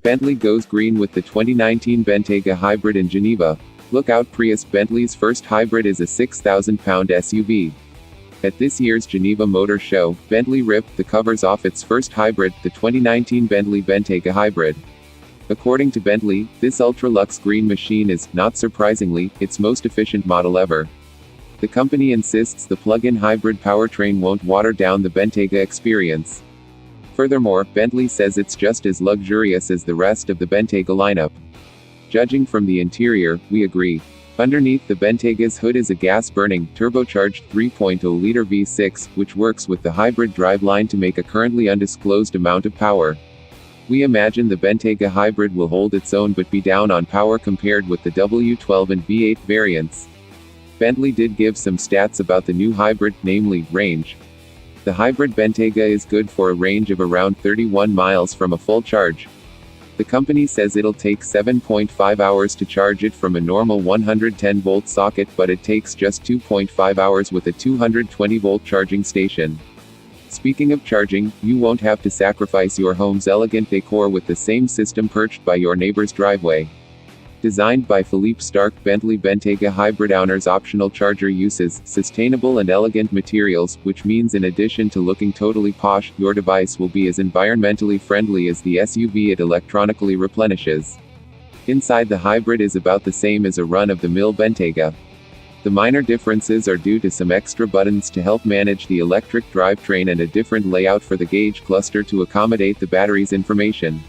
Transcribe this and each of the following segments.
Bentley goes green with the 2019 Bentayga hybrid in Geneva. Look out, Prius. Bentley's first hybrid is a 6,000-pound SUV. At this year's Geneva Motor Show, Bentley ripped the covers off its first hybrid, the 2019 Bentley Bentayga hybrid. According to Bentley, this ultra-luxe green machine is, not surprisingly, its most efficient model ever. The company insists the plug-in hybrid powertrain won't water down the Bentayga experience. Furthermore, Bentley says it's just as luxurious as the rest of the Bentayga lineup. Judging from the interior, we agree. Underneath the Bentayga's hood is a gas-burning, turbocharged 3.0-liter V6, which works with the hybrid driveline to make a currently undisclosed amount of power. We imagine the Bentayga hybrid will hold its own but be down on power compared with the W12 and V8 variants. Bentley did give some stats about the new hybrid, namely, range. The hybrid Bentayga is good for a range of around 31 miles from a full charge. The company says it'll take 7.5 hours to charge it from a normal 110-volt socket, but it takes just 2.5 hours with a 220-volt charging station. Speaking of charging, you won't have to sacrifice your home's elegant decor with the same system perched by your neighbor's driveway. Designed by Philippe Starck, Bentley Bentayga hybrid honors optional charger uses sustainable and elegant materials, which means in addition to looking totally posh, your device will be as environmentally friendly as the SUV it electronically replenishes. Inside, the hybrid is about the same as a run-of-the-mill Bentayga. The minor differences are due to some extra buttons to help manage the electric drivetrain and a different layout for the gauge cluster to accommodate the battery's information.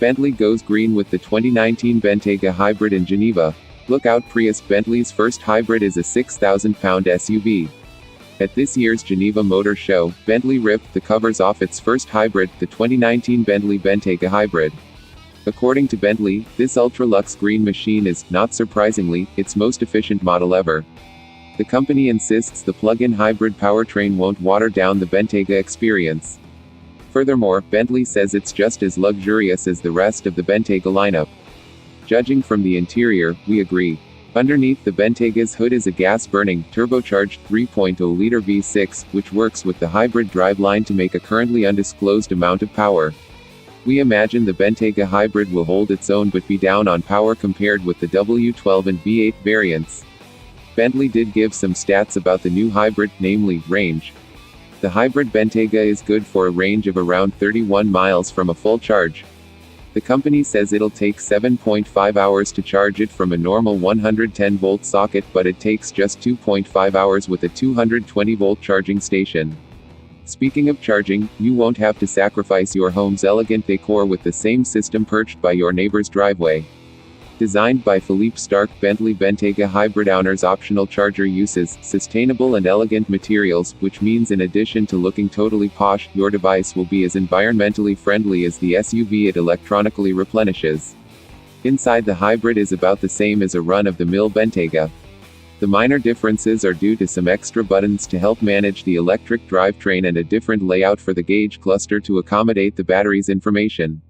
Bentley goes green with the 2019 Bentayga hybrid in Geneva. Look out, Prius. Bentley's first hybrid is a 6,000-pound SUV. At this year's Geneva Motor Show, Bentley ripped the covers off its first hybrid, the 2019 Bentley Bentayga hybrid. According to Bentley, this ultra-luxe green machine is, not surprisingly, its most efficient model ever. The company insists the plug-in hybrid powertrain won't water down the Bentayga experience. Furthermore, Bentley says it's just as luxurious as the rest of the Bentayga lineup. Judging from the interior, we agree. Underneath the Bentayga's hood is a gas-burning, turbocharged 3.0-liter V6, which works with the hybrid driveline to make a currently undisclosed amount of power. We imagine the Bentayga hybrid will hold its own but be down on power compared with the W12 and V8 variants. Bentley did give some stats about the new hybrid, namely, range. The hybrid Bentayga is good for a range of around 31 miles from a full charge. The company says it'll take 7.5 hours to charge it from a normal 110-volt socket, but it takes just 2.5 hours with a 220-volt charging station. Speaking of charging, you won't have to sacrifice your home's elegant decor with the same system perched by your neighbor's driveway. Designed by Philippe Starck, Bentley Bentayga hybrid honors optional charger uses sustainable and elegant materials, which means in addition to looking totally posh, your device will be as environmentally friendly as the SUV it electronically replenishes. Inside, the hybrid is about the same as a run-of-the-mill Bentayga. The minor differences are due to some extra buttons to help manage the electric drivetrain and a different layout for the gauge cluster to accommodate the battery's information.